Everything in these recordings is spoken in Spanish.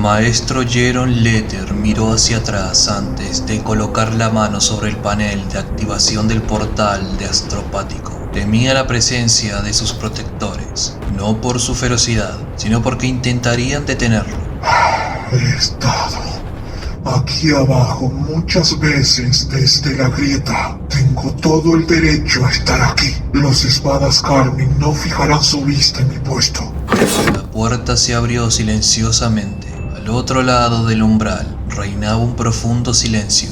maestro Jaron Letter miró hacia atrás antes de colocar la mano sobre el panel de activación del portal de Astropático. Temía la presencia de sus protectores, no por su ferocidad, sino porque intentarían detenerlo. He estado aquí abajo muchas veces desde la grieta. Tengo todo el derecho a estar aquí. Los espadas Carmine no fijarán su vista en mi puesto. La puerta se abrió silenciosamente. Al otro lado del umbral reinaba un profundo silencio.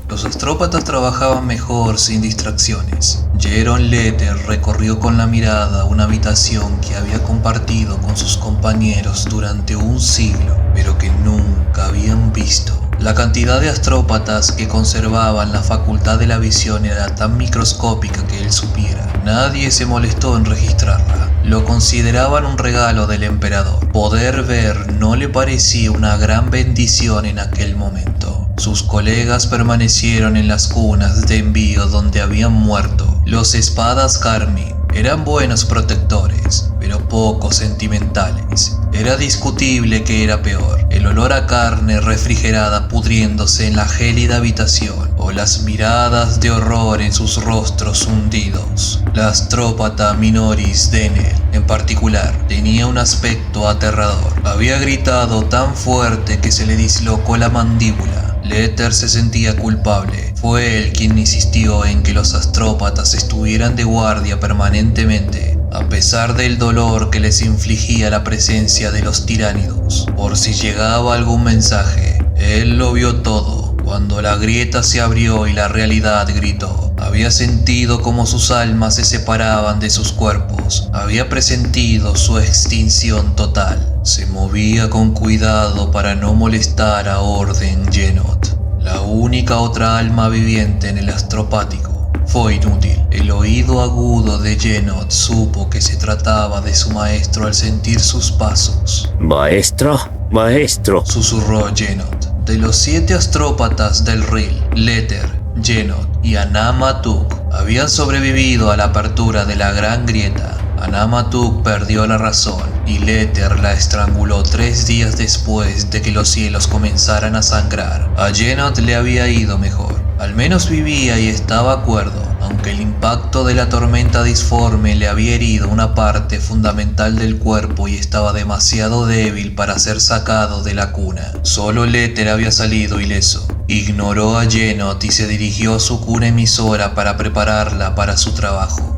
Los astrópatas trabajaban mejor sin distracciones. Jaron Letter recorrió con la mirada una habitación que había compartido con sus compañeros durante un siglo, pero que nunca habían visto. La cantidad de astrópatas que conservaban la facultad de la visión era tan microscópica que él supiera. Nadie se molestó en registrarla. Lo consideraban un regalo del emperador. Poder ver no le parecía una gran bendición en aquel momento. Sus colegas permanecieron en las cunas de envío donde habían muerto. Los espadas Carmine eran buenos protectores, pero poco sentimentales. Era discutible que era peor: el olor a carne refrigerada pudriéndose en la gélida habitación, o las miradas de horror en sus rostros hundidos. La astrópata Minoris Denner, en particular, tenía un aspecto aterrador. Había gritado tan fuerte que se le dislocó la mandíbula. Letter se sentía culpable. Fue él quien insistió en que los astrópatas estuvieran de guardia permanentemente, a pesar del dolor que les infligía la presencia de los tiránidos. Por si llegaba algún mensaje, él lo vio todo. Cuando la grieta se abrió y la realidad gritó, había sentido cómo sus almas se separaban de sus cuerpos. Había presentido su extinción total. Se movía con cuidado para no molestar a Orden Genot, la única otra alma viviente en el astropático. Fue inútil. El oído agudo de Genot supo que se trataba de su maestro al sentir sus pasos. ¿Maestro? ¡Maestro!, susurró Genot. De los 7 astrópatas del Ril, Letter, Genot y Anamatuk habían sobrevivido a la apertura de la gran grieta. Anamatuk perdió la razón y Letter la estranguló 3 días después de que los cielos comenzaran a sangrar. A Genot le había ido mejor. Al menos vivía y estaba cuerdo, aunque el impacto de la tormenta disforme le había herido una parte fundamental del cuerpo y estaba demasiado débil para ser sacado de la cuna. Solo Letter había salido ileso. Ignoró a Genot y se dirigió a su cuna emisora para prepararla para su trabajo.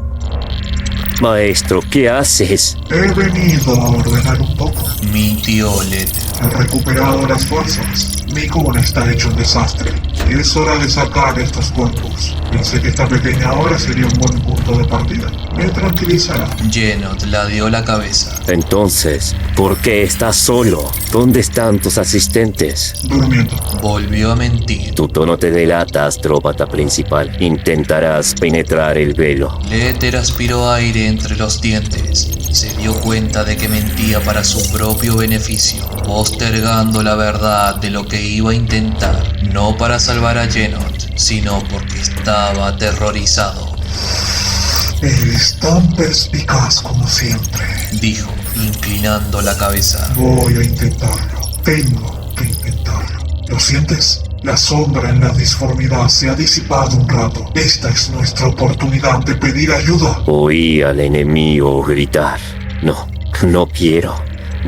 Maestro, ¿qué haces? He venido a ordenar un poco. Mintió Letter. He recuperado las fuerzas. Mi cuna está hecho un desastre. Es hora de sacar estos cuerpos. Pensé que esta pequeña hora sería un buen punto de partida. Me tranquilizará. Genot ladeó la cabeza. Entonces, ¿por qué estás solo? ¿Dónde están tus asistentes? Durmiendo. Volvió a mentir. Tu tono te delata, astrópata principal. Intentarás penetrar el velo. Letter aspiró aire entre los dientes. Se dio cuenta de que mentía para su propio beneficio, postergando la verdad de lo que iba a intentar, no para salvar a Genot, sino porque estaba aterrorizado. Eres tan perspicaz como siempre, dijo, inclinando la cabeza. Voy a intentarlo. Tengo que intentarlo. ¿Lo sientes? La sombra en la disformidad se ha disipado un rato. Esta es nuestra oportunidad de pedir ayuda. Oí al enemigo gritar. No quiero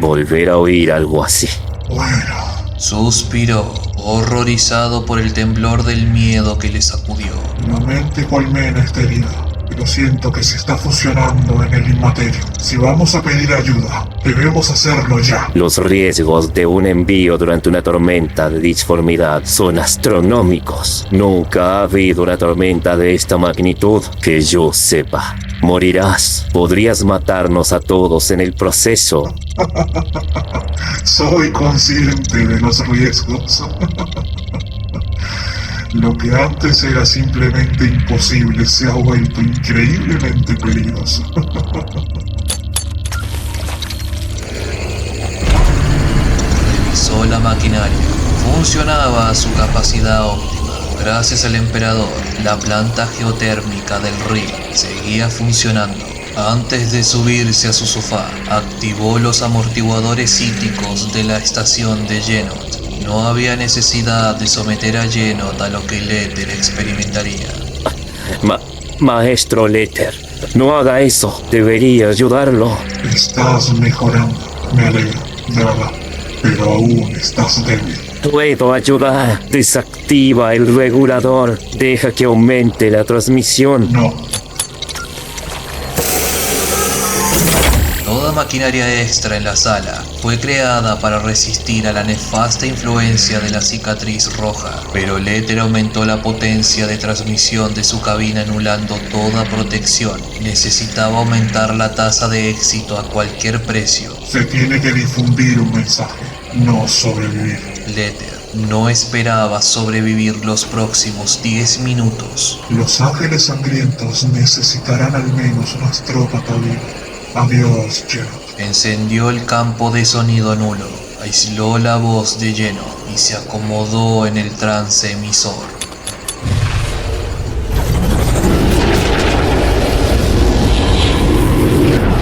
volver a oír algo así. Bueno. Suspiró, horrorizado por el temblor del miedo que le sacudió. La mente colmena está herida, pero siento que se está fusionando en el inmaterio. Si vamos a pedir ayuda, debemos hacerlo ya. Los riesgos de un envío durante una tormenta de disformidad son astronómicos. Nunca ha habido una tormenta de esta magnitud que yo sepa. Morirás. Podrías matarnos a todos en el proceso. Soy consciente de los riesgos. Lo que antes era simplemente imposible se ha vuelto increíblemente peligroso. Revisó la maquinaria. Funcionaba a su capacidad óptima. Gracias al emperador, la planta geotérmica del río seguía funcionando. Antes de subirse a su sofá, activó los amortiguadores psíquicos de la estación de Yenot. No había necesidad de someter a Yenot a lo que Letter experimentaría. Maestro Letter, no haga eso. Debería ayudarlo. Estás mejorando, me alegro, de verdad. Pero aún estás débil. Puedo ayudar. Desactiva el regulador. Deja que aumente la transmisión. No. Toda maquinaria extra en la sala fue creada para resistir a la nefasta influencia de la cicatriz roja, pero Letter aumentó la potencia de transmisión de su cabina anulando toda protección. Necesitaba aumentar la tasa de éxito a cualquier precio. Se tiene que difundir un mensaje, no sobrevivir. Letter no esperaba sobrevivir los próximos 10 minutos. Los ángeles sangrientos necesitarán al menos más tropa todavía. Adiós, Yenot. Encendió el campo de sonido nulo, aisló la voz de Yenot y se acomodó en el trance emisor.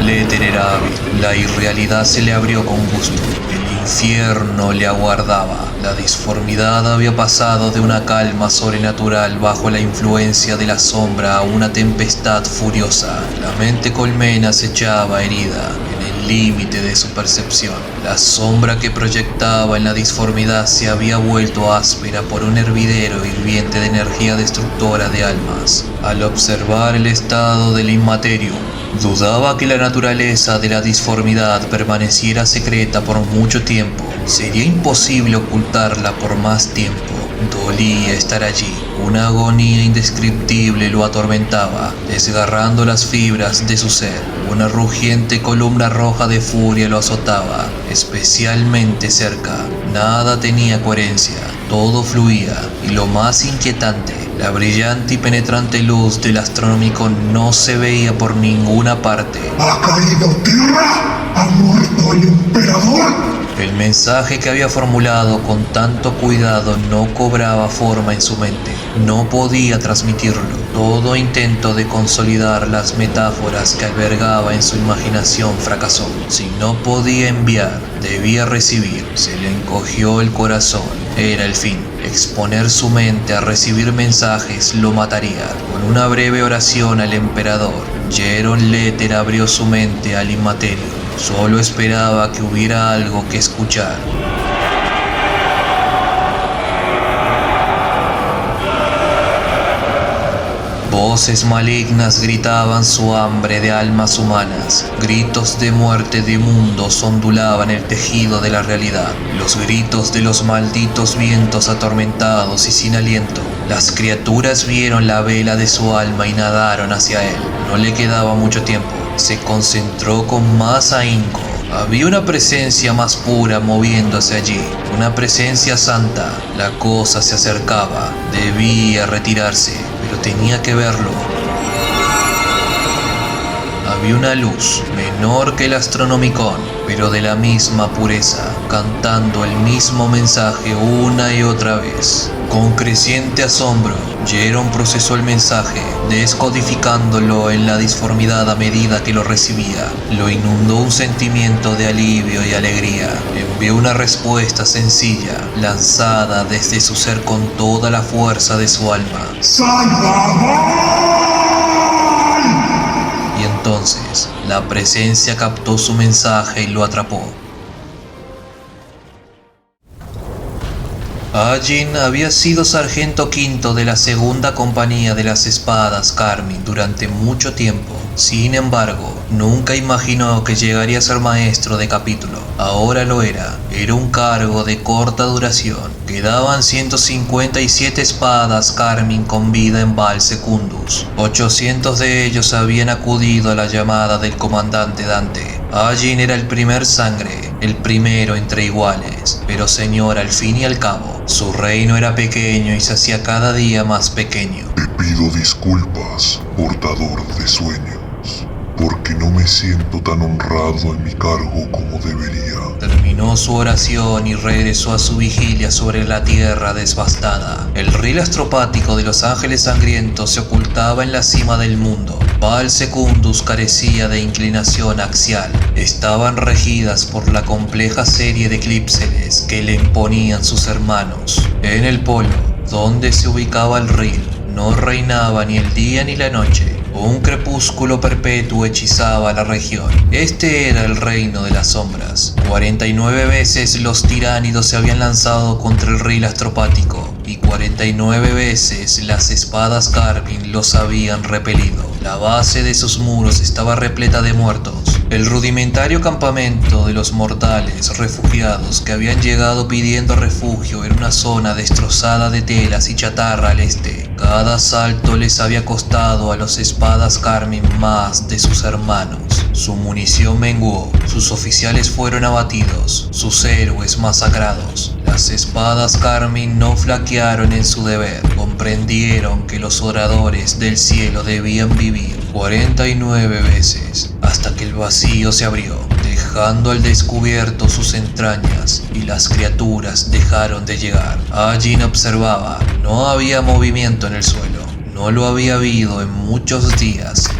Letter era hábil, la irrealidad se le abrió con gusto. El infierno le aguardaba. La disformidad había pasado de una calma sobrenatural bajo la influencia de la sombra a una tempestad furiosa. La mente colmena acechaba herida en el límite de su percepción. La sombra que proyectaba en la disformidad se había vuelto áspera por un hervidero hirviente de energía destructora de almas. Al observar el estado del Immaterium, dudaba que la naturaleza de la disformidad permaneciera secreta por mucho tiempo. Sería imposible ocultarla por más tiempo. Dolía estar allí. Una agonía indescriptible lo atormentaba, desgarrando las fibras de su ser. Una rugiente columna roja de furia lo azotaba, especialmente cerca. Nada tenía coherencia, todo fluía, y lo más inquietante, la brillante y penetrante luz del Astronomicon no se veía por ninguna parte. ¿Ha caído tierra? ¿Ha muerto el emperador? El mensaje que había formulado con tanto cuidado no cobraba forma en su mente. No podía transmitirlo. Todo intento de consolidar las metáforas que albergaba en su imaginación fracasó. Si no podía enviar, debía recibir. Se le encogió el corazón. Era el fin. Exponer su mente a recibir mensajes lo mataría. Con una breve oración al emperador, Jeron Letter abrió su mente al Immaterium. Solo esperaba que hubiera algo que escuchar. Voces malignas gritaban su hambre de almas humanas. Gritos de muerte de mundos ondulaban el tejido de la realidad. Los gritos de los malditos vientos atormentados y sin aliento. Las criaturas vieron la vela de su alma y nadaron hacia él. No le quedaba mucho tiempo. Se concentró con más ahínco. Había una presencia más pura moviéndose allí, una presencia santa. La cosa se acercaba. Debía retirarse, pero tenía que verlo. Había una luz, menor que el Astronomicon, pero de la misma pureza, cantando el mismo mensaje una y otra vez. Con creciente asombro, Jeron procesó el mensaje, descodificándolo en la disformidad a medida que lo recibía. Lo inundó un sentimiento de alivio y alegría. Envió una respuesta sencilla, lanzada desde su ser con toda la fuerza de su alma. ¡Salvador! Y entonces, la presencia captó su mensaje y lo atrapó. Ajin había sido sargento quinto de la segunda compañía de las espadas Carmine durante mucho tiempo. Sin embargo, nunca imaginó que llegaría a ser maestro de capítulo. Ahora lo era. Era un cargo de corta duración. Quedaban 157 espadas Carmine con vida en Val Secundus. 800 de ellos habían acudido a la llamada del comandante Dante. Ajin era el primer sangre, el primero entre iguales, pero señor, al fin y al cabo, su reino era pequeño y se hacía cada día más pequeño. Te pido disculpas, portador de sueños, porque no me siento tan honrado en mi cargo como debería. Terminó su oración y regresó a su vigilia sobre la tierra devastada. El riel astropático de los ángeles sangrientos se ocultaba en la cima del mundo. Val Secundus carecía de inclinación axial. Estaban regidas por la compleja serie de clípseles que le imponían sus hermanos. En el polo, donde se ubicaba el Ril, no reinaba ni el día ni la noche. Un crepúsculo perpetuo hechizaba la región. Este era el reino de las sombras. 49 veces los tiránidos se habían lanzado contra el Ril astropático, y 49 veces las espadas Carmin los habían repelido. La base de sus muros estaba repleta de muertos. El rudimentario campamento de los mortales refugiados que habían llegado pidiendo refugio en una zona destrozada de telas y chatarra al este. Cada asalto les había costado a los espadas Carmin más de sus hermanos. Su munición menguó, sus oficiales fueron abatidos, sus héroes masacrados. Las espadas Carmin no flaquearon en su deber, comprendieron que los oradores del cielo debían vivir 49 veces, hasta que el vacío se abrió, dejando al descubierto sus entrañas, y las criaturas dejaron de llegar. Ajin observaba, no había movimiento en el suelo, no lo había habido en muchos días.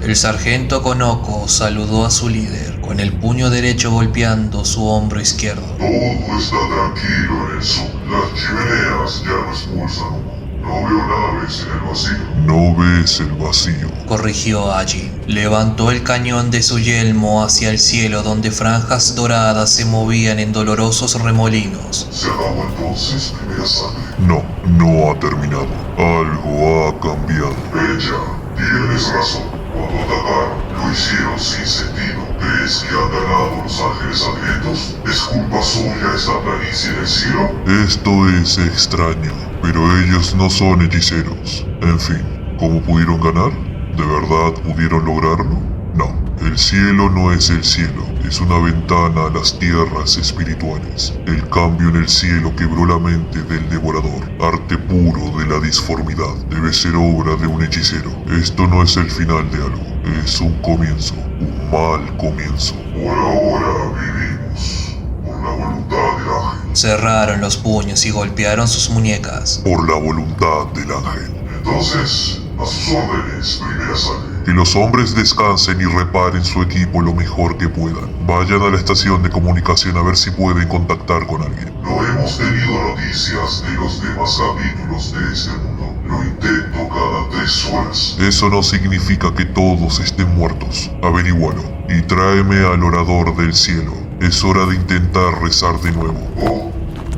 El sargento Konoko saludó a su líder, con el puño derecho golpeando su hombro izquierdo. Todo está tranquilo en el sur. Las chimeneas ya no expulsan humo. No veo naves en el vacío. No ves el vacío, corrigió Ajin. Levantó el cañón de su yelmo hacia el cielo, donde franjas doradas se movían en dolorosos remolinos. ¿Se acabó entonces, primera sangre? No, no ha terminado. Algo ha cambiado. Bella, tienes razón. Cuando atacaron, lo hicieron sin sentido. ¿Crees que han ganado los ángeles sangrientos? ¿Es culpa suya esta planicie del cielo? Esto es extraño, pero ellos no son hechiceros. En fin, ¿cómo pudieron ganar? ¿De verdad pudieron lograrlo? No, el cielo no es el cielo, es una ventana a las tierras espirituales. El cambio en el cielo quebró la mente del devorador, arte puro de la disformidad. Debe ser obra de un hechicero. Esto no es el final de algo, es un comienzo, un mal comienzo. Por ahora vivimos, por la voluntad del ángel. Cerraron los puños y golpearon sus muñecas. Por la voluntad del ángel. Entonces, a sus órdenes, primera sangre. Que los hombres descansen y reparen su equipo lo mejor que puedan. Vayan a la estación de comunicación a ver si pueden contactar con alguien. No hemos tenido noticias de los demás capítulos de este mundo. Lo intento cada 3 horas. Eso no significa que todos estén muertos. Averígualo y tráeme al orador del cielo. Es hora de intentar rezar de nuevo. Oh,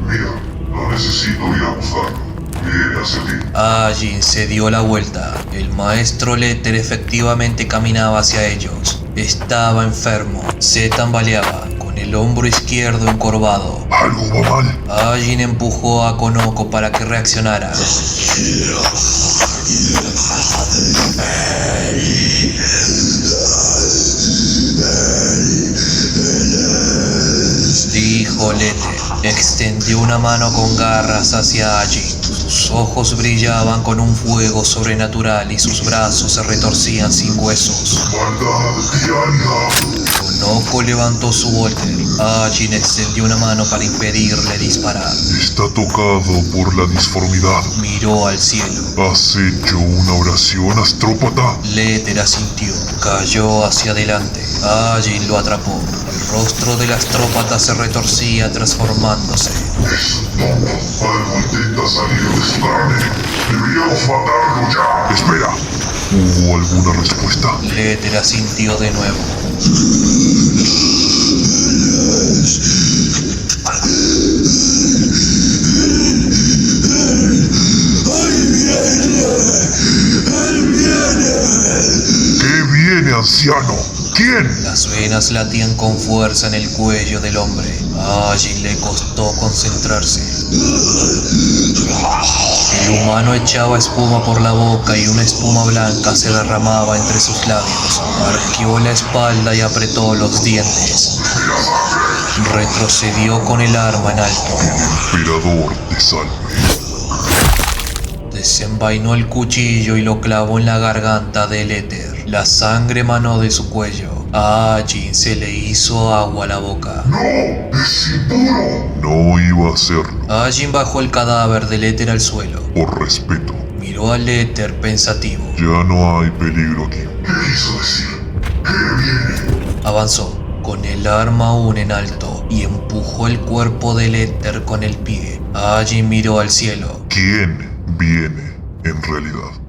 mira, no necesito ir a buscarlo. Viene hacia ti. Ajin se dio la vuelta. El maestro Letter efectivamente caminaba hacia ellos. Estaba enfermo. Se tambaleaba, con el hombro izquierdo encorvado. Algo va mal. Ajin empujó a Konoko para que reaccionara. Dijo Letter. Extendió una mano con garras hacia Ajin. Sus ojos brillaban con un fuego sobrenatural y sus brazos se retorcían sin huesos. ¡Maldad diaria! Konoko levantó su Volter. Ajin extendió una mano para impedirle disparar. Está tocado por la disformidad. Miró al cielo. ¿Has hecho una oración, astrópata? Letter asintió. Cayó hacia adelante. Ajin lo atrapó. El rostro del astrópata se retorcía transformándose. Es tonto. Algo intenta salir de su carne. Deberíamos matarlo ya. Espera. ¿Hubo alguna respuesta? Letter asintió de nuevo. ¿Qué viene, anciano? ¿Quién? Las venas latían con fuerza en el cuello del hombre. A Ajin le costó concentrarse. El humano echaba espuma por la boca y una espuma blanca se derramaba entre sus labios. Arqueó la espalda y apretó los dientes. Retrocedió con el arma en alto. Emperador, te salve. Desenvainó el cuchillo y lo clavó en la garganta del éter. La sangre manó de su cuello. A Ajin se le hizo agua a la boca. ¡No! ¡Es impuro! No iba a hacerlo. Ajin bajó el cadáver del éter al suelo. Por respeto. miró al éter pensativo. Ya no hay peligro aquí. ¿Qué quiso decir? ¿Qué viene? Avanzó, con el arma aún en alto, y empujó el cuerpo del éter con el pie. Allí miró al cielo. ¿Quién viene en realidad?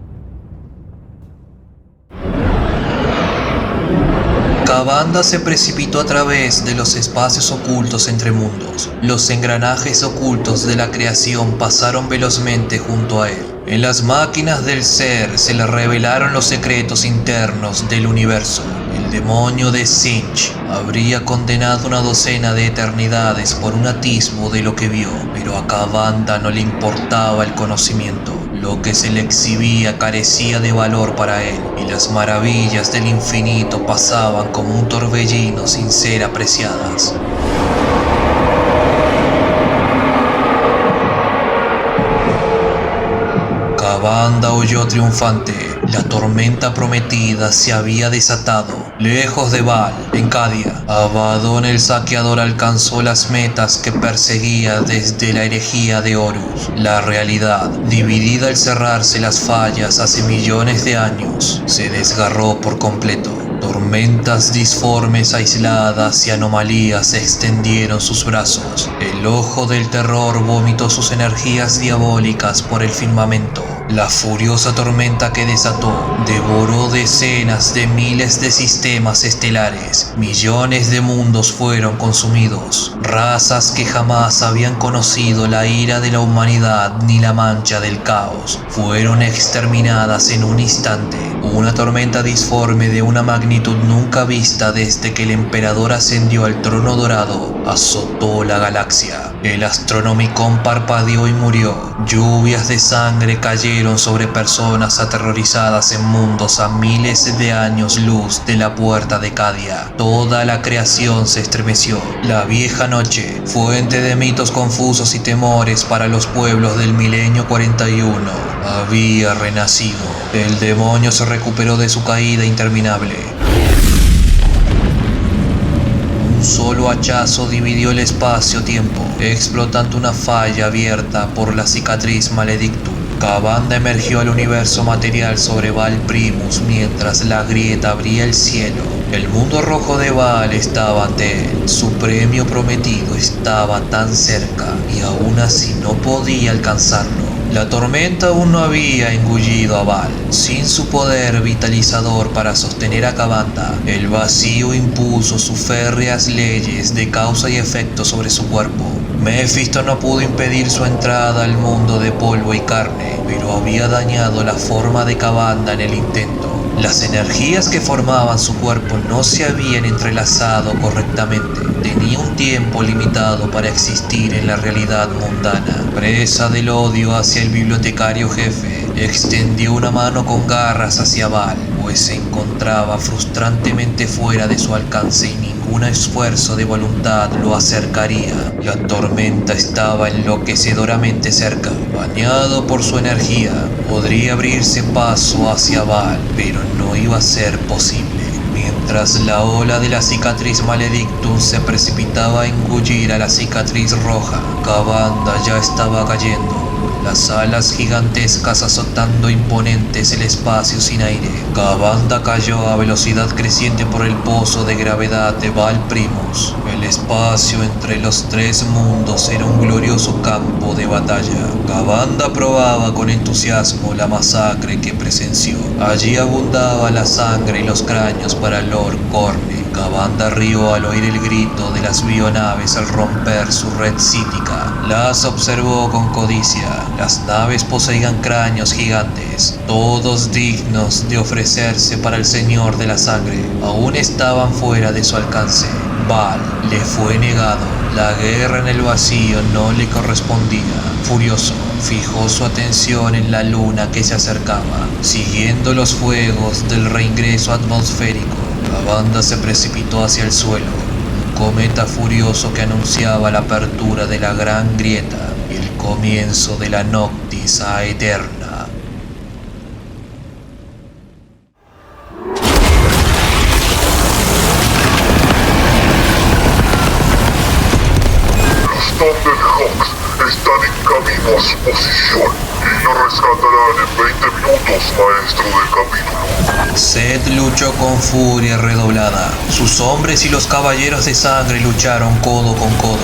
Kavanda se precipitó a través de los espacios ocultos entre mundos. Los engranajes ocultos de la creación pasaron velozmente junto a él. En las máquinas del ser se le revelaron los secretos internos del universo. El demonio de Tzeentch habría condenado una docena de eternidades por un atisbo de lo que vio, pero a Kavanda no le importaba el conocimiento. Lo que se le exhibía carecía de valor para él, y las maravillas del infinito pasaban como un torbellino sin ser apreciadas. Kavanda huyó triunfante. La tormenta prometida se había desatado. Lejos de Baal, en Cadia, Abaddon el saqueador alcanzó las metas que perseguía desde la herejía de Horus. La realidad, dividida al cerrarse las fallas hace millones de años, se desgarró por completo. Tormentas disformes, aisladas y anomalías extendieron sus brazos. El ojo del terror vomitó sus energías diabólicas por el firmamento. La furiosa tormenta que desató devoró decenas de miles de sistemas estelares. Millones de mundos fueron consumidos. Razas que jamás habían conocido la ira de la humanidad ni la mancha del caos fueron exterminadas en un instante. Una tormenta disforme de una magnitud nunca vista desde que el emperador ascendió al trono dorado azotó la galaxia. El Astronomicon parpadeó y murió. Lluvias de sangre cayeron sobre personas aterrorizadas en mundos a miles de años luz de la puerta de Cadia. Toda la creación se estremeció. La vieja noche, fuente de mitos confusos y temores para los pueblos del milenio 41, había renacido. El demonio se recuperó de su caída interminable. Un solo hachazo dividió el espacio-tiempo, explotando una falla abierta por la cicatriz Maledictum. Kavanda emergió al universo material sobre Baal Primus mientras la grieta abría el cielo. El mundo rojo de Baal estaba ante él. Su premio prometido estaba tan cerca y aún así no podía alcanzarlo. La tormenta aún no había engullido a Baal. Sin su poder vitalizador para sostener a Kavanda, el vacío impuso sus férreas leyes de causa y efecto sobre su cuerpo. Mephisto no pudo impedir su entrada al mundo de polvo y carne, pero había dañado la forma de Kavanda en el intento. Las energías que formaban su cuerpo no se habían entrelazado correctamente. Tenía un tiempo limitado para existir en la realidad mundana. Presa del odio hacia el bibliotecario jefe, extendió una mano con garras hacia Baal, pues se encontraba frustrantemente fuera de su alcance y ningún esfuerzo de voluntad lo acercaría. La tormenta estaba enloquecedoramente cerca. Bañado por su energía, podría abrirse paso hacia Baal, pero no iba a ser posible. Mientras la ola de la cicatriz Maledictum se precipitaba a engullir a la cicatriz roja, Kavanda ya estaba cayendo. Las alas gigantescas azotando imponentes el espacio sin aire. Kavanda cayó a velocidad creciente por el pozo de gravedad de Baal Primus. El espacio entre los tres mundos era un glorioso campo de batalla. Kavanda probaba con entusiasmo la masacre que presenció. Allí abundaba la sangre y los cráneos para Lord Corne. Kavanda rió al oír el grito de las bionaves al romper su red cítica. Las observó con codicia. Las naves poseían cráneos gigantes, todos dignos de ofrecerse para el Señor de la Sangre. Aún estaban fuera de su alcance. Baal le fue negado. La guerra en el vacío no le correspondía. Furioso, fijó su atención en la luna que se acercaba, siguiendo los fuegos del reingreso atmosférico. Kavanda se precipitó hacia el suelo, un cometa furioso que anunciaba la apertura de la gran grieta y el comienzo de la Noctis Aeterna. Thunderhawks están en camino a su posición y lo rescatarán en 20 minutos, maestro del capítulo. Zed luchó con furia redoblada. Sus hombres y los caballeros de sangre lucharon codo con codo.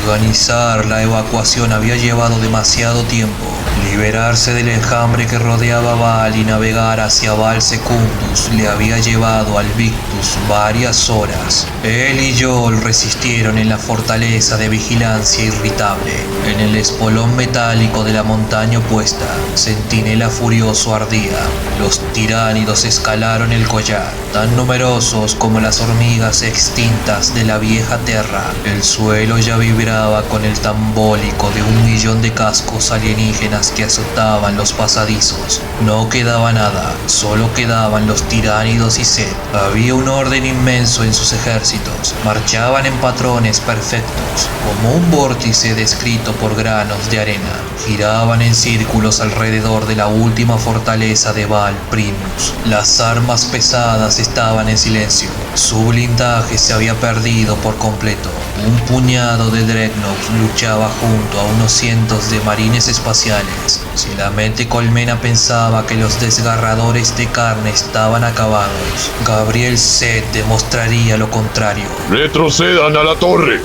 Organizar la evacuación había llevado demasiado tiempo. Liberarse del enjambre que rodeaba a Val y navegar hacia Val Secundus le había llevado al Victus varias horas. Él y Joel resistieron en la fortaleza de vigilancia irritable. En el espolón metálico de la montaña opuesta, Centinela furioso ardía. Los tiránidos escalaron el collar, tan numerosos como las hormigas extintas de la vieja tierra. El suelo ya vibraba con el tambólico de 1.000.000 de cascos alienígenas que azotaban los pasadizos. No quedaba nada, solo quedaban los tiránidos y Zed. Había un orden inmenso en sus ejércitos. Marchaban en patrones perfectos, como un vórtice descrito por granos de arena. Giraban en círculos alrededor de la última fortaleza de Val Primus. Las armas pesadas estaban en silencio. Su blindaje se había perdido por completo. Un puñado de Dreadnoughts luchaba junto a unos cientos de marines espaciales. Si la mente colmena pensaba que los desgarradores de carne estaban acabados, Gabriel Zed demostraría lo contrario. ¡Retrocedan a la torre!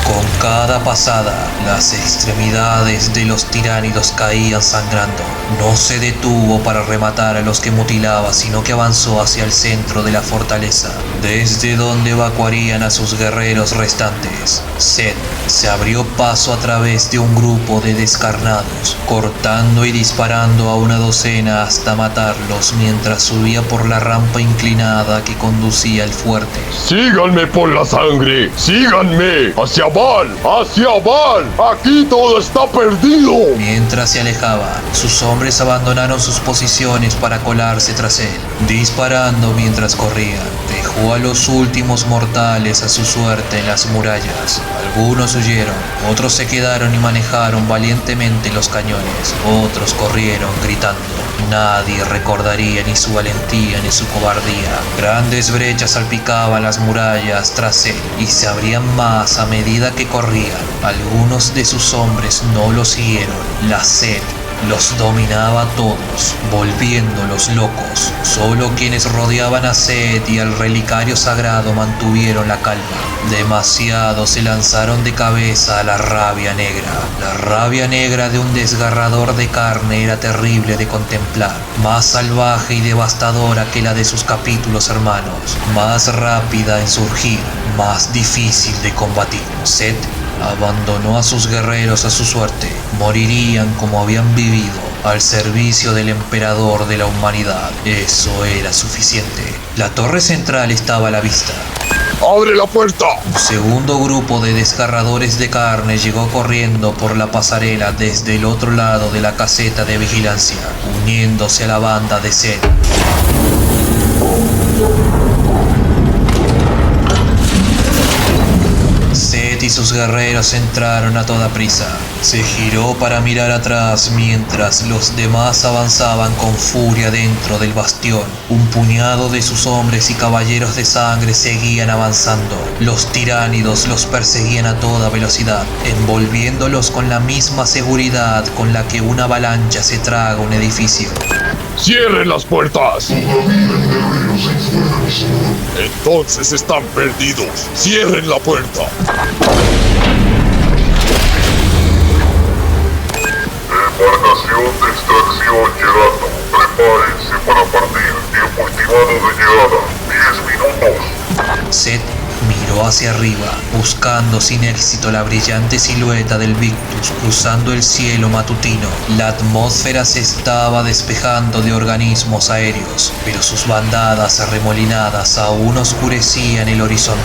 Con cada pasada, las extremidades de los tiránidos caían sangrando. No se detuvo para rematar a los que mutilaba, sino que avanzó hacia el centro de la fortaleza, desde donde evacuarían a sus guerreros restantes. Zed se abrió paso a través de un grupo de descarnados, cortando y disparando a una docena hasta matarlos mientras subía por la rampa inclinada que conducía al fuerte. ¡Síganme por la sangre! ¡Síganme! ¡Hacia Val! ¡Hacia Val! ¡Aquí todo está perdido! Mientras se alejaba, sus hombres abandonaron sus posiciones para colarse tras él, disparando mientras corrían. Dejó a los últimos mortales a su suerte en las murallas. Algunos huyeron, otros se quedaron y manejaron valientemente los cañones, otros corrieron gritando. Nadie recordaría ni su valentía ni su cobardía. Grandes brechas salpicaban las murallas tras él y se abrían más a medida que corrían. Algunos de sus hombres no lo siguieron. La sed los dominaba a todos, volviéndolos locos. Solo quienes rodeaban a Zed y al relicario sagrado mantuvieron la calma. Demasiados se lanzaron de cabeza a la rabia negra. La rabia negra de un desgarrador de carne era terrible de contemplar, más salvaje y devastadora que la de sus capítulos hermanos, más rápida en surgir, más difícil de combatir. Zed abandonó a sus guerreros a su suerte. Morirían como habían vivido, al servicio del emperador de la humanidad. Eso era suficiente. La torre central estaba a la vista. ¡Abre la puerta! Un segundo grupo de desgarradores de carne llegó corriendo por la pasarela desde el otro lado de la caseta de vigilancia, uniéndose a la banda de Zed. Zed y sus guerreros entraron a toda prisa. Se giró para mirar atrás mientras los demás avanzaban con furia dentro del bastión. Un puñado de sus hombres y caballeros de sangre seguían avanzando. Los tiránidos los perseguían a toda velocidad, envolviéndolos con la misma seguridad con la que una avalancha se traga un edificio. ¡Cierren las puertas! Todavía hay guerreros en fuego. Entonces están perdidos. ¡Cierren la puerta! Embarcación de extracción llegando. Prepárense para partir. Tiempo estimado de llegada. 10 minutos. Zed miró hacia arriba, buscando sin éxito la brillante silueta del Victus cruzando el cielo matutino. La atmósfera se estaba despejando de organismos aéreos, pero sus bandadas arremolinadas aún oscurecían el horizonte.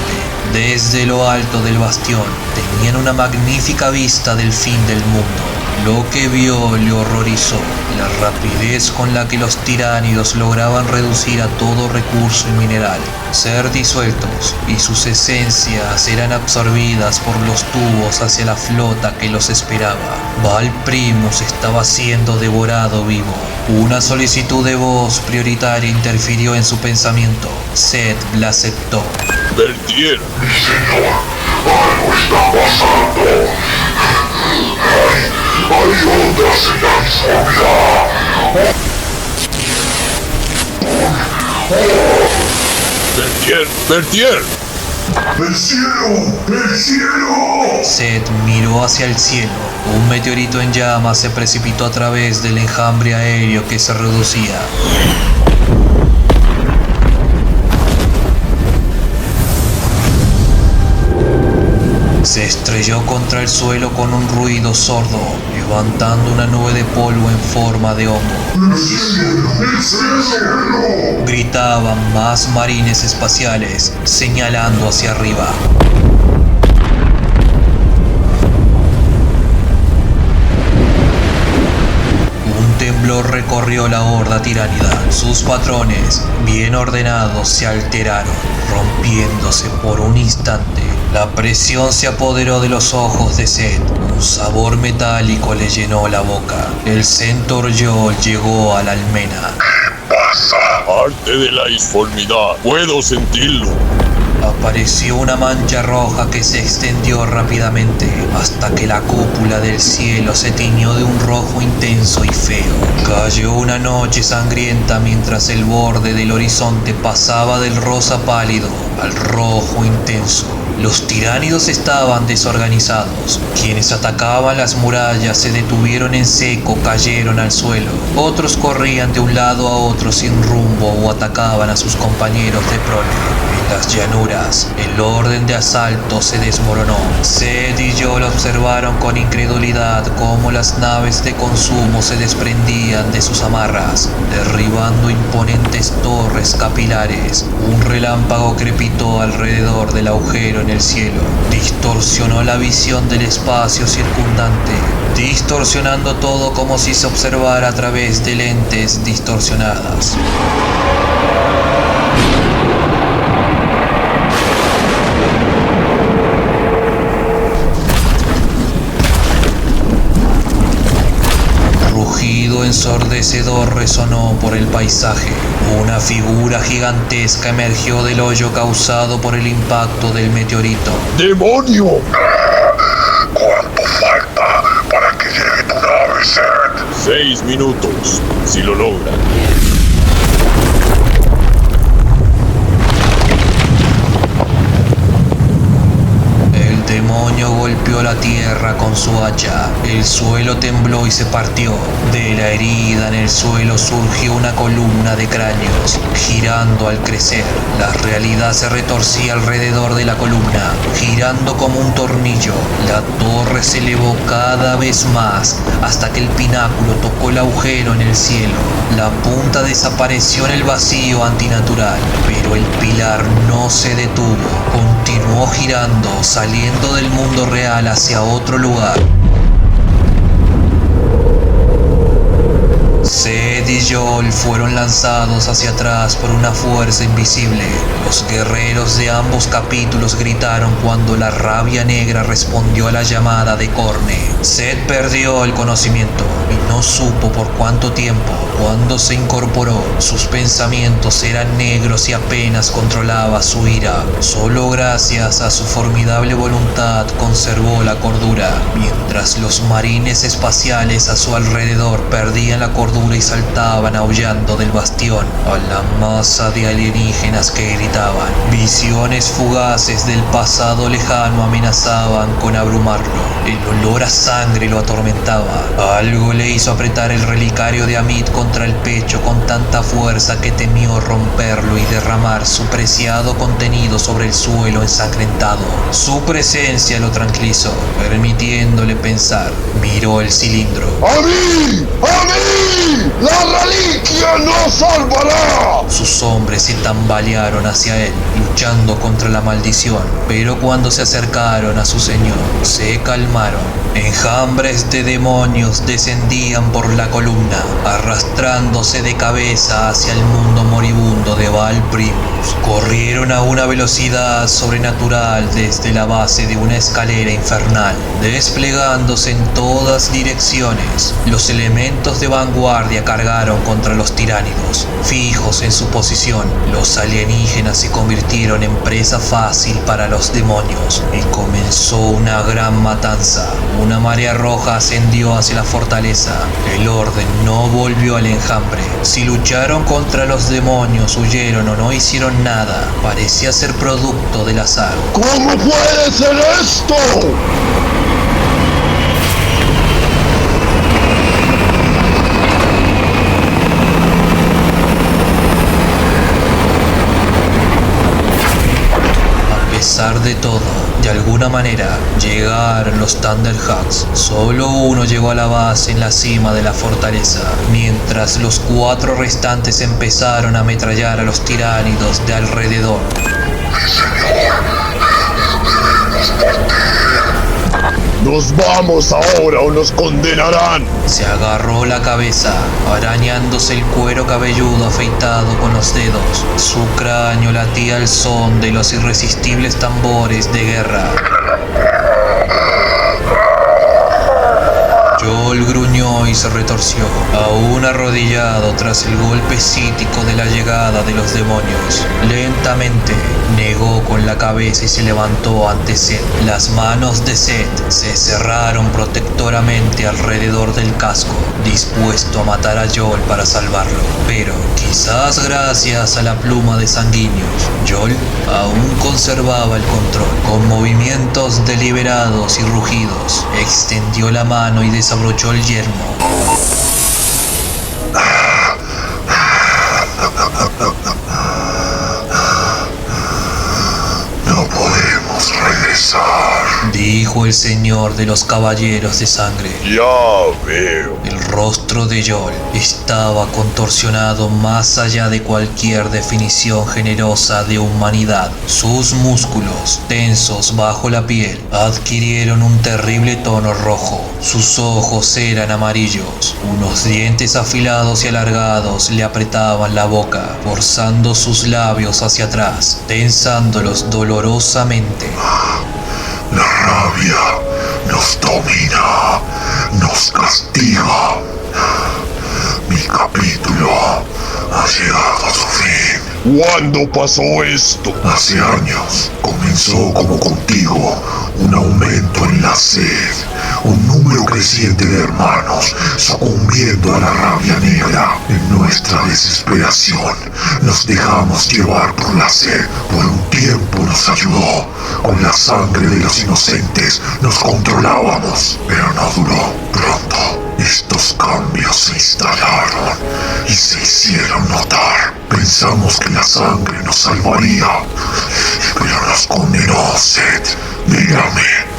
Desde lo alto del bastión tenían una magnífica vista del fin del mundo. Lo que vio le horrorizó. La rapidez con la que los tiránidos lograban reducir a todo recurso y mineral, ser disueltos, y sus esencias eran absorbidas por los tubos hacia la flota que los esperaba. Val Primus estaba siendo devorado vivo. Una solicitud de voz prioritaria interfirió en su pensamiento. Seth la aceptó. Bertier, Algo está pasando. Hay ondas en la disformidad. Bertier. ¡El cielo! ¡El cielo! Seth miró hacia el cielo. Un meteorito en llamas se precipitó a través del enjambre aéreo que se reducía. Se estrelló contra el suelo con un ruido sordo, levantando una nube de polvo en forma de hongo. ¡El cielo! ¡El cielo! Gritaban más marines espaciales, señalando hacia arriba. Un temblor recorrió la horda tiránida. Sus patrones, bien ordenados, se alteraron, rompiéndose por un instante. La presión se apoderó de los ojos de Seth. Un sabor metálico le llenó la boca. El Centaur Yol llegó a la almena. Arte de la disformidad. Puedo sentirlo. Apareció una mancha roja que se extendió rápidamente hasta que la cúpula del cielo se tiñó de un rojo intenso y feo. Cayó una noche sangrienta mientras el borde del horizonte pasaba del rosa pálido al rojo intenso. Los tiránidos estaban desorganizados. Quienes atacaban las murallas se detuvieron en seco, cayeron al suelo. Otros corrían de un lado a otro sin rumbo o atacaban a sus compañeros de prole. En las llanuras, el orden de asalto se desmoronó. Seth y Yol observaron con incredulidad cómo las naves de consumo se desprendían de sus amarras, derribando imponentes torres capilares. Un relámpago crepitó alrededor del agujero en el cielo. Distorsionó la visión del espacio circundante, distorsionando todo como si se observara a través de lentes distorsionadas. Rugido ensordecedor resonó por el paisaje. Una figura gigantesca emergió del hoyo causado por el impacto del meteorito. ¡Demonio! ¿Cuánto falta para que llegue tu nave, Seth? 6 minutos, si lo logran. El demonio golpeó la tierra con su hacha. El suelo tembló y se partió. De la herida en el suelo surgió una columna de cráneos, girando al crecer. La realidad se retorcía alrededor de la columna, girando como un tornillo. La torre se elevó cada vez más hasta que el pináculo tocó el agujero en el cielo. La punta desapareció en el vacío antinatural, pero el pilar no se detuvo. Continuó girando, saliendo del mundo real hacia otro lugar. Seth y Yol fueron lanzados hacia atrás por una fuerza invisible. Los guerreros de ambos capítulos gritaron cuando la rabia negra respondió a la llamada de Corne. Seth perdió el conocimiento y no supo por cuánto tiempo. Cuando se incorporó, sus pensamientos eran negros y apenas controlaba su ira. Solo gracias a su formidable voluntad conservó la cordura, mientras los marines espaciales a su alrededor perdían la cordura y saltaban aullando del bastión a la masa de alienígenas que gritaban. Visiones fugaces del pasado lejano amenazaban con abrumarlo. El olor a sangre lo atormentaba. Algo le hizo apretar el relicario de Amit contra el pecho con tanta fuerza que temió romperlo y derramar su preciado contenido sobre el suelo ensangrentado. Su presencia lo tranquilizó, permitiéndole pensar. Miró el cilindro. ¡A mí! ¡A mí! aquí! ¡La reliquia nos salvará! Sus hombres se tambalearon hacia él, luchando contra la maldición, pero cuando se acercaron a su señor, se calmaron. Enjambres de demonios descendían por la columna, arrastrándose de cabeza hacia el mundo moribundo de Baal Primus. Corrieron a una velocidad sobrenatural desde la base de una escalera infernal, desplegándose en todas direcciones. Los elementos de vanguardia cargaron contra los tiránidos. Fijos en su posición, los alienígenas se convirtieron en presa fácil para los demonios y comenzó una gran matanza. Una marea roja ascendió hacia la fortaleza. El orden no volvió al enjambre. Si lucharon contra los demonios, huyeron o no hicieron nada, parecía ser producto del azar. ¿Cómo puede ser esto? A pesar de todo, de alguna manera, llegaron los Thunderhawks. Solo uno llegó a la base en la cima de la fortaleza, mientras los 4 restantes empezaron a ametrallar a los tiránidos de alrededor. ¡Nos vamos ahora o nos condenarán! Se agarró la cabeza, arañándose el cuero cabelludo afeitado con los dedos. Su cráneo latía al son de los irresistibles tambores de guerra. Joel gruñó y se retorció, aún arrodillado tras el golpe psíquico de la llegada de los demonios. Lentamente, negó con la cabeza y se levantó ante Seth. Las manos de Seth se cerraron protectoramente alrededor del casco, dispuesto a matar a Joel para salvarlo. Pero, quizás gracias a la pluma de sanguíneos, Joel aún conservaba el control. Con movimientos deliberados y rugidos, extendió la mano y desabrochó el yelmo. No podemos regresar, dijo el señor de los caballeros de sangre. Ya veo. El rostro de Joel estaba contorsionado más allá de cualquier definición generosa de humanidad. Sus músculos, tensos bajo la piel, adquirieron un terrible tono rojo. Sus ojos eran amarillos. Unos dientes afilados y alargados le apretaban la boca, forzando sus labios hacia atrás, tensándolos dolorosamente. la rabia nos domina, nos castiga. Mi capítulo ha llegado a su fin. ¿Cuándo pasó esto? Hace años comenzó como contigo un aumento en la sed, un número creciente de hermanos sucumbiendo a la rabia negra. En nuestra desesperación nos dejamos llevar por la sed. Por un tiempo nos ayudó. Con la sangre de los inocentes nos controlábamos, pero no duró. Pronto estos cambios se instalaron y se hicieron notar. Pensamos que la sangre nos salvaría, pero nos condenó, Seth. Mírame.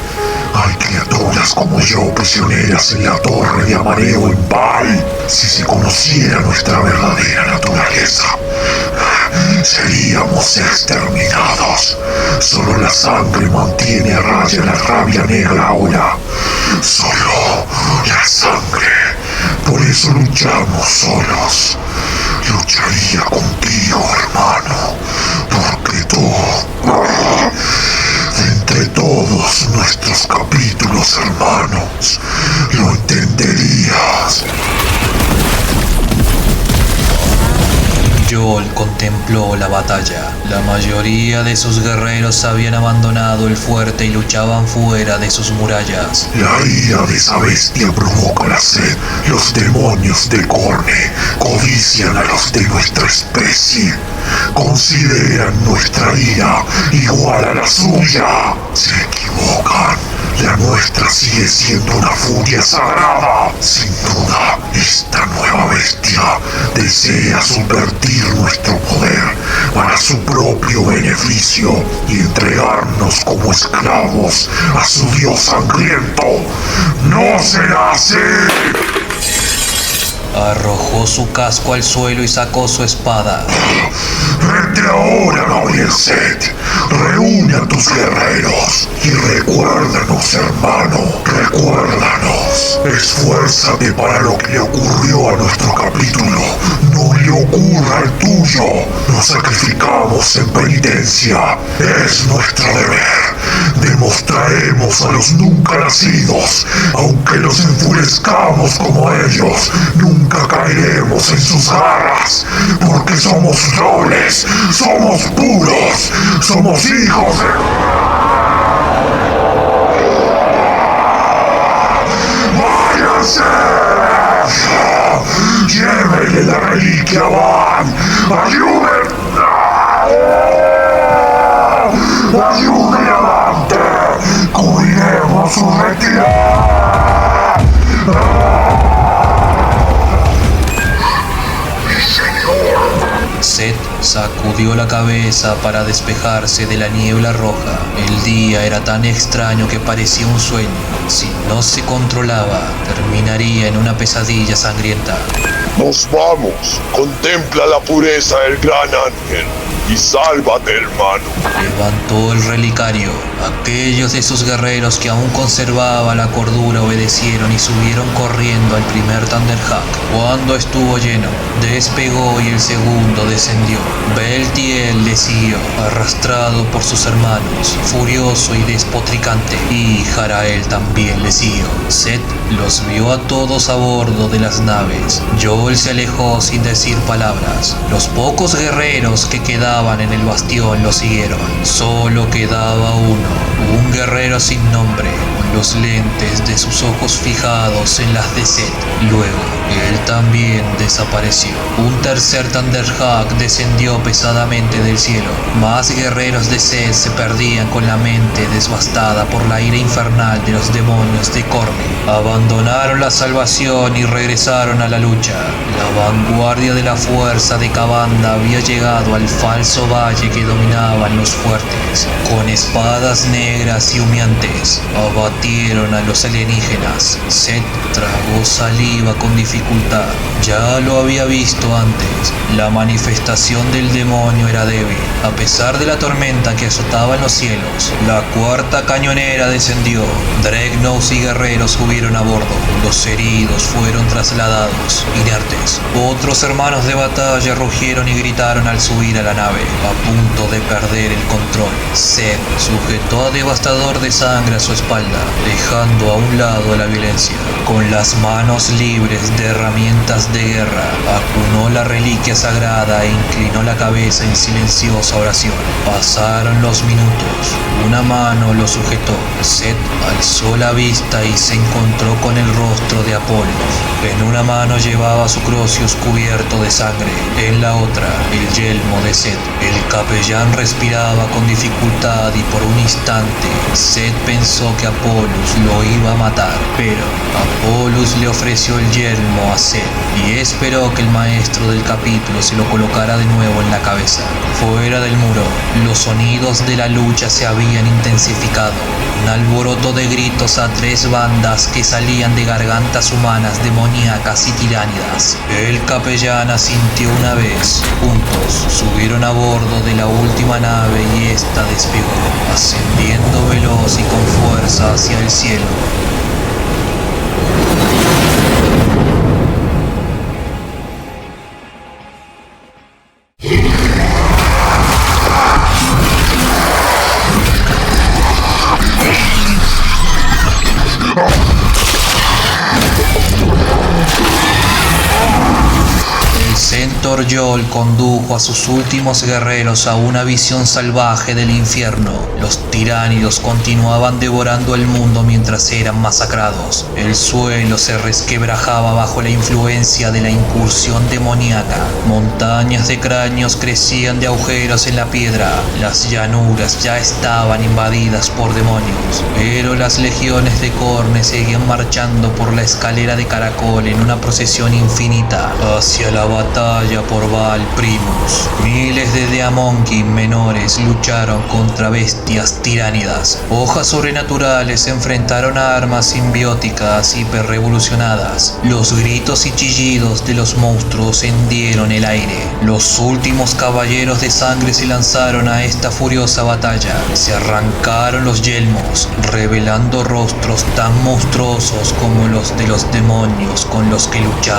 Hay criaturas como yo prisioneras en la torre de amareo en Baal. Si se conociera nuestra verdadera naturaleza, seríamos exterminados. Solo la sangre mantiene a raya la rabia negra ahora. Solo la sangre. Por eso luchamos solos. Lucharía contigo, hermano, porque tú, entre todos nuestros capítulos, hermanos, lo entenderías. Joel contempló la batalla. La mayoría de sus guerreros habían abandonado el fuerte y luchaban fuera de sus murallas. La ira de esa bestia provoca la sed. Los demonios de Corne codician a los de nuestra especie. Consideran nuestra ira igual a la suya. Se equivocan. La nuestra sigue siendo una furia sagrada. Sin duda, esta nueva bestia desea subvertir nuestro poder para su propio beneficio y entregarnos como esclavos a su dios sangriento. ¡No será así! Arrojó su casco al suelo y sacó su espada. Vete ahora, Gabriel Set. Reúne a tus guerreros y recuérdanos, hermano, recuérdanos. Esfuérzate para lo que le ocurrió a nuestro capítulo no le ocurra al tuyo. Nos sacrificamos en penitencia. Es nuestro deber. Demostraremos a los nunca nacidos, aunque los enfurezcamos como ellos, nunca caeremos en sus garras, porque somos nobles, somos puros, somos hijos de... ¡Váyanse! ¡Llévenle la reliquia a Van! ¡Ayúdenme! ¡Ayúdenme a Dante! ¡Cubriremos su retirada! ¡Mi señor! Set sacudió la cabeza para despejarse de la niebla roja. El día era tan extraño que parecía un sueño. Si no se controlaba, terminaría en una pesadilla sangrienta. Nos vamos. Contempla la pureza del gran ángel y sálvate, hermano. Levantó el relicario. Aquellos de sus guerreros que aún conservaban la cordura obedecieron y subieron corriendo al primer Thunderhawk. Cuando estuvo lleno, despegó y el segundo descendió. Beltiel le siguió, arrastrado por sus hermanos, furioso y despotricante, y Jarael también le siguió. Set los vio a todos a bordo de las naves. Joel se alejó sin decir palabras. Los pocos guerreros que quedaban en el bastión lo siguieron. Solo quedaba uno, un guerrero sin nombre, con los lentes de sus ojos fijados en las de Set. Luego, él también desapareció. Un tercer Thunderhawk descendió pesadamente del cielo. Más guerreros de Set se perdían con la mente devastada por la ira infernal de los demonios de Corne. Abandonaron la salvación y regresaron a la lucha. La vanguardia de la fuerza de Kabanda había llegado al falso valle que dominaban los fuertes. Con espadas negras y humeantes, abatieron a los alienígenas. Set tragó saliva con dificultad. Ya lo había visto antes. La manifestación del demonio era débil. A pesar de la tormenta que azotaba en los cielos, la cuarta cañonera descendió. Dreadnoughts y guerreros subieron a bordo. Los heridos fueron trasladados, inertes. Otros hermanos de batalla rugieron y gritaron al subir a la nave, a punto de perder el control. Set sujetó a Devastador de sangre a su espalda, dejando a un lado la violencia. Con las manos libres de herramientas de guerra, acunó la reliquia sagrada e inclinó la cabeza en silenciosa oración. Pasaron los minutos. Una mano lo sujetó. Set alzó la vista y se encontró con el rostro de Apolo. En una mano llevaba su Crucius cubierto de sangre, en la otra el yelmo de Set. El capellán respiraba con dificultad y por un instante Set pensó que Apolus lo iba a matar, pero Apolus le ofreció el yelmo a Set y esperó que el maestro del capítulo se lo colocara de nuevo en la cabeza. Fuera del muro, los sonidos de la lucha se habían intensificado. Un alboroto de gritos a tres bandas que salían de gargantas humanas demoníacas y tiránidas. El capellán asintió una vez. Juntos subieron a bordo de la última nave y esta despegó, ascendiendo veloz y con fuerza hacia el cielo. Centaur Joel condujo a sus últimos guerreros a una visión salvaje del infierno. Los tiránidos continuaban devorando el mundo mientras eran masacrados. El suelo se resquebrajaba bajo la influencia de la incursión demoníaca. Montañas de cráneos crecían de agujeros en la piedra. Las llanuras ya estaban invadidas por demonios. Pero las legiones de Corne seguían marchando por la escalera de caracol en una procesión infinita hacia la batalla por Baal Primus. Miles de Deamonkey menores lucharon contra bestias tiránidas. Hojas sobrenaturales se enfrentaron a armas simbióticas hiperrevolucionadas. Los gritos y chillidos de los monstruos hendieron el aire. Los últimos caballeros de sangre se lanzaron a esta furiosa batalla. Se arrancaron los yelmos, revelando rostros tan monstruosos como los de los demonios con los que luchaban.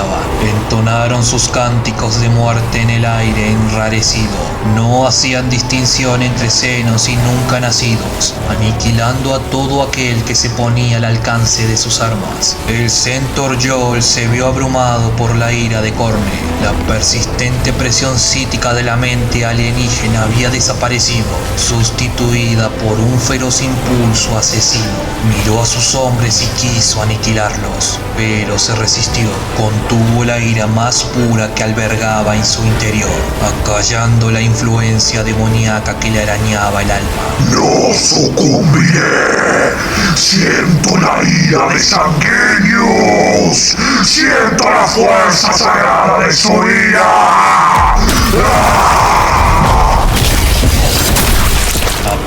Entonaron sus cánticos de muerte en el aire enrarecido. No hacían distinción entre senos y nunca nacidos, aniquilando a todo aquel que se ponía al alcance de sus armas. El Centaur Joel se vio abrumado por la ira de Corne. La persistente presión psíquica de la mente alienígena había desaparecido, sustituida por un feroz impulso asesino. Miró a sus hombres y quiso aniquilarlos, pero se resistió. Contuvo la ira más pura que albergaba en su interior, acallando la influencia demoníaca que le arañaba el alma. ¡No sucumbiré! ¡Siento la ira de sanguíneos! ¡Siento la fuerza sagrada de su ira!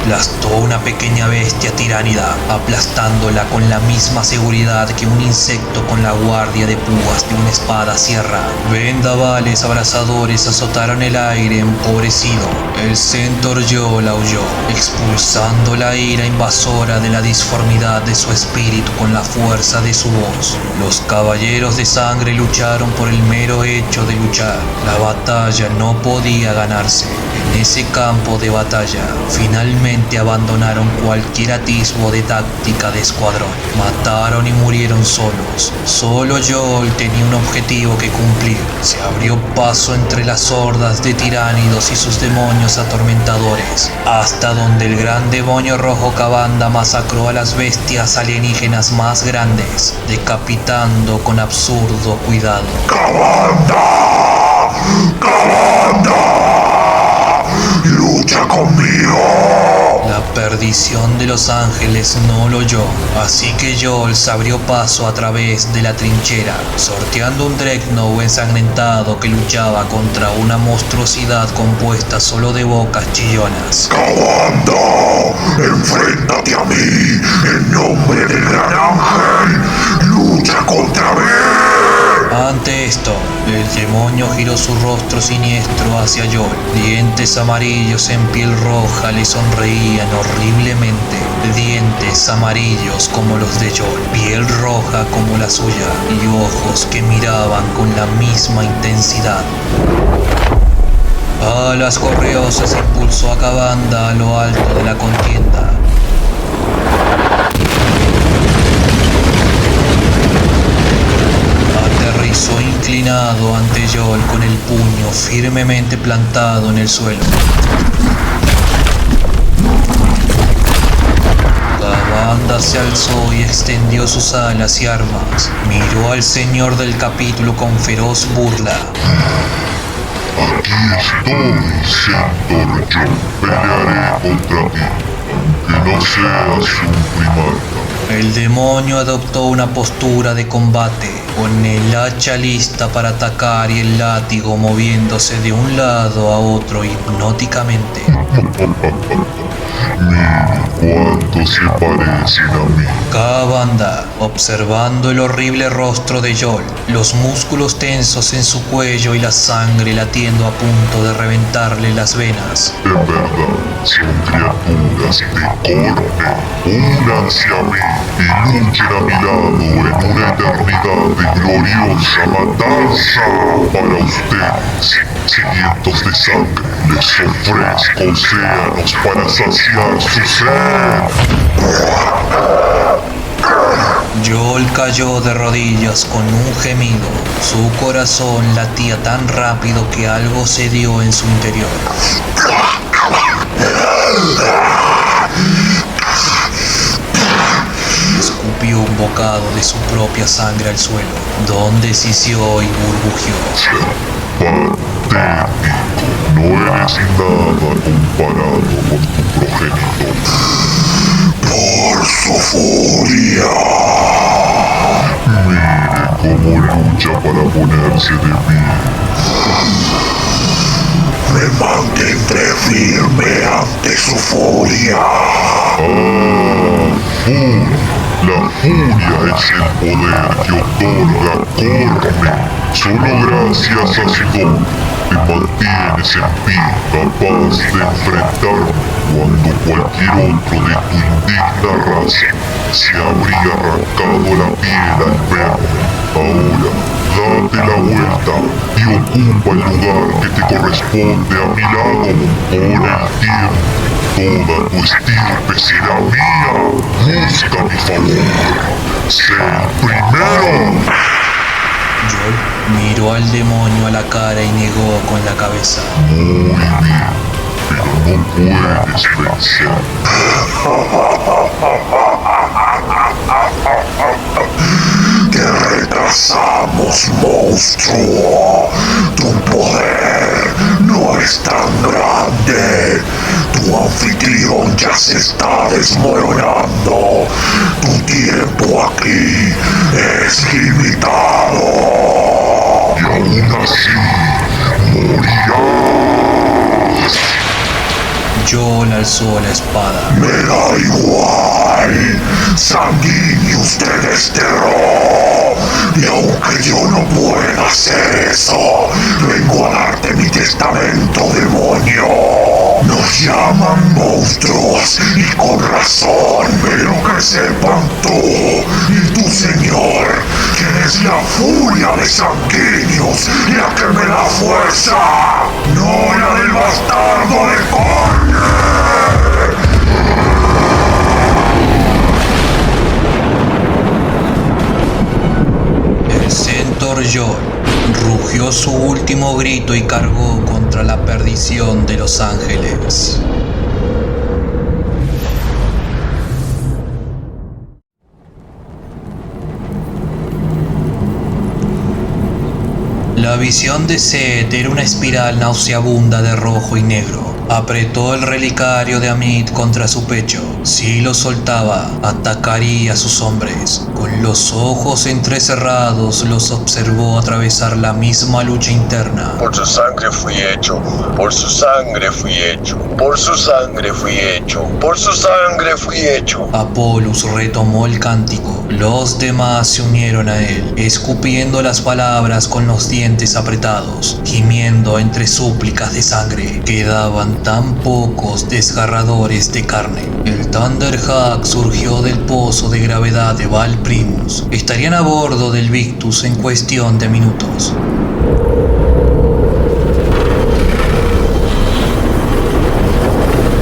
Aplastó una pequeña bestia tiránida, aplastándola con la misma seguridad que un insecto con la guardia de púas de una espada cierra. Vendavales abrasadores azotaron el aire empobrecido. El Centaur Joel aulló, expulsando la ira invasora de la disformidad de su espíritu con la fuerza de su voz. Los caballeros de sangre lucharon por el mero hecho de luchar. La batalla no podía ganarse. En ese campo de batalla, finalmente abandonaron cualquier atisbo de táctica de escuadrón. Mataron y murieron solos. Solo Joel tenía un objetivo que cumplir. Se abrió paso entre las hordas de tiránidos y sus demonios atormentadores, hasta donde el gran demonio rojo Kavanda masacró a las bestias alienígenas más grandes, decapitando con absurdo cuidado. ¡Kavanda! ¡Kavanda! ¡Lucha conmigo! La perdición de los ángeles no lo oyó, así que Joel se abrió paso a través de la trinchera, sorteando un Dreadnought ensangrentado que luchaba contra una monstruosidad compuesta solo de bocas chillonas. ¡Kavanda! ¡Enfréntate a mí! ¡En nombre del gran ángel! ¡Lucha contra mí! Ante esto, el demonio giró su rostro siniestro hacia Joel. Dientes amarillos en piel roja le sonreían horriblemente. Dientes amarillos como los de Joel, piel roja como la suya y ojos que miraban con la misma intensidad. Alas correosas impulsó a Kavanda a lo alto de la contienda. Aterrizó inclinado ante Joel con el puño firmemente plantado en el suelo. Kavanda se alzó y extendió sus alas y armas. Miró al señor del capítulo con feroz burla. Aquí estoy, Centaur Joel. Pelearé contra ti, aunque no seas un primarca. El demonio adoptó una postura de combate, con el hacha lista para atacar y el látigo moviéndose de un lado a otro hipnóticamente. Mira cuánto se parecen a mí. Kavanda, observando el horrible rostro de Joel, los músculos tensos en su cuello y la sangre latiendo a punto de reventarle las venas. En verdad, son criaturas de Corne. Únanse a mí y luchen a mi lado en una eternidad de gloriosa matanza. Para ustedes, sedientos de sangre, les ofrezco océanos para saciar su sed. Joel cayó de rodillas con un gemido. Su corazón latía tan rápido que algo cedió en su interior. Escupió un bocado de su propia sangre al suelo, donde sisió y burbujeó. Patético, no eres nada comparado con tu progenitor. Por su furia. Mire cómo lucha para ponerse de pie. Me mantendré firme ante su furia. La furia es el poder que otorga Corne. Solo gracias a su don te mantienes en pie, capaz de enfrentarme cuando cualquier otro de tu indigna raza se habría arrancado la piel al verme. Ahora, date la vuelta y ocupa el lugar que te corresponde a mi lado. Por el tiempo, toda tu estirpe será mía. Busca mi favor. Sé el primero. Joel miró al demonio a la cara y negó con la cabeza. Muy bien, pero no puedes vencer. Te retrasamos, monstruo. Tu poder no es tan grande. Tu anfitrión ya se está desmoronando. Tu tiempo aquí es limitado. Y aún así, morirás. Joel alzó la espada. Me da igual. Sanguinius te desterró. Y aunque yo no pueda hacer eso, vengo a darte mi testamento, demonio. Nos llaman monstruos y con razón, pero que sepan tú y tu señor que es la furia de Sanguinius la que me da fuerza, no la del bastardo de Corne. El centaur Joel rugió su último grito y cargó contra la perdición de los ángeles. La visión de Seth era una espiral nauseabunda de rojo y negro. Apretó el relicario de Amit contra su pecho. Si lo soltaba, atacaría a sus hombres. Con los ojos entrecerrados, los observó atravesar la misma lucha interna. Por su sangre fui hecho, por su sangre fui hecho, por su sangre fui hecho, por su sangre fui hecho. Apolus retomó el cántico. Los demás se unieron a él, escupiendo las palabras con los dientes apretados, gimiendo entre súplicas de sangre. Quedaban tan pocos desgarradores de carne. El Thunderhawk surgió del pozo de gravedad de Val Primus. Estarían a bordo del Victus en cuestión de minutos.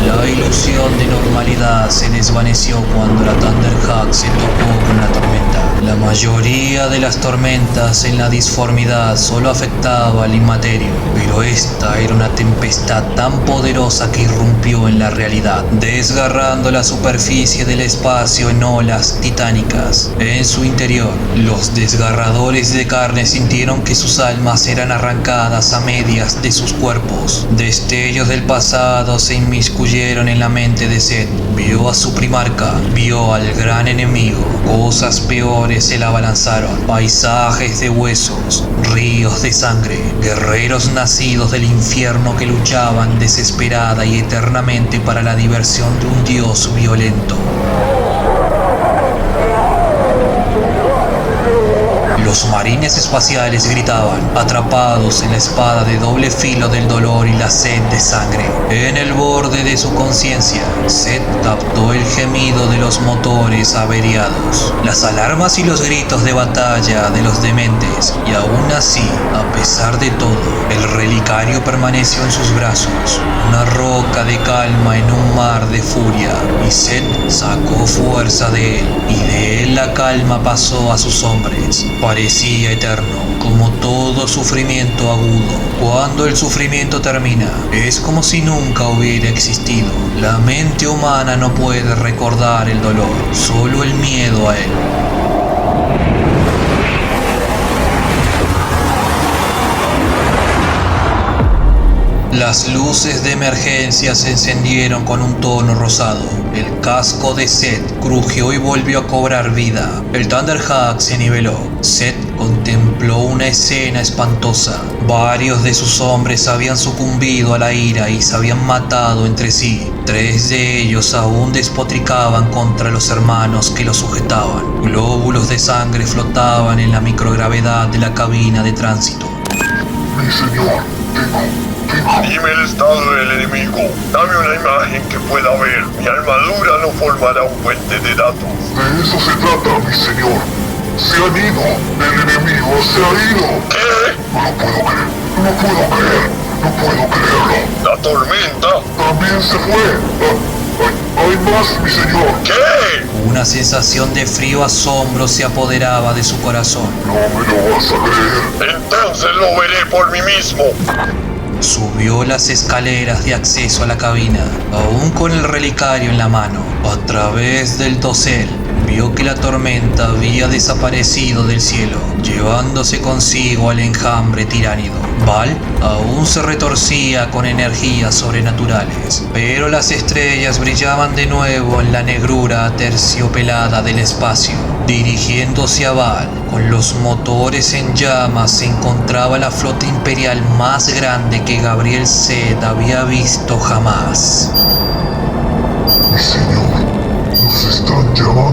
La ilusión de normalidad se desvaneció cuando la Thunderhawk se topó con la tormenta. La mayoría de las tormentas en la disformidad solo afectaba al inmaterio, pero esta era una tempestad tan poderosa que irrumpió en la realidad, desgarrando la superficie del espacio en olas titánicas. En su interior, los desgarradores de carne sintieron que sus almas eran arrancadas a medias de sus cuerpos. Destellos del pasado se inmiscuyeron en la mente de Seth. Vio a su primarca, vio al gran enemigo. Cosas peores se la abalanzaron. Paisajes de huesos, ríos de sangre, guerreros nacidos del infierno que luchaban desesperada y eternamente para la diversión de un dios violento. Los marines espaciales gritaban, atrapados en la espada de doble filo del dolor y la sed de sangre. En el borde de su conciencia, Seth captó el gemido de los motores averiados, las alarmas y los gritos de batalla de los dementes, y aún así, a pesar de todo, el relicario permaneció en sus brazos, una roca de calma en un mar de furia, y Seth sacó fuerza de él, y de él la calma pasó a sus hombres. Parecía eterno, como todo sufrimiento agudo. Cuando el sufrimiento termina, es como si nunca hubiera existido. La mente humana no puede recordar el dolor, solo el miedo a él. Las luces de emergencia se encendieron con un tono rosado. El casco de Seth crujió y volvió a cobrar vida. El Thunderhawk se niveló. Seth contempló una escena espantosa. Varios de sus hombres habían sucumbido a la ira y se habían matado entre sí. 3 de ellos aún despotricaban contra los hermanos que los sujetaban. Glóbulos de sangre flotaban en la microgravedad de la cabina de tránsito. Mi señor, tengo... Dime el estado del enemigo. Dame una imagen que pueda ver. Mi armadura no formará un puente de datos. De eso se trata, mi señor. Se han ido. El enemigo se ha ido. ¿Qué? No lo puedo creer. No puedo creer. No puedo creerlo. ¿La tormenta? También se fue. Hay más, mi señor. ¿Qué? Una sensación de frío asombro se apoderaba de su corazón. No me lo vas a creer. Entonces lo veré por mí mismo. Subió las escaleras de acceso a la cabina, aún con el relicario en la mano. A través del dosel, vio que la tormenta había desaparecido del cielo, llevándose consigo al enjambre tiránido. Val aún se retorcía con energías sobrenaturales, pero las estrellas brillaban de nuevo en la negrura aterciopelada del espacio. Dirigiéndose a Val, con los motores en llamas, se encontraba la flota imperial más grande que Gabriel Zed había visto jamás. Mi señor, nos están llamando.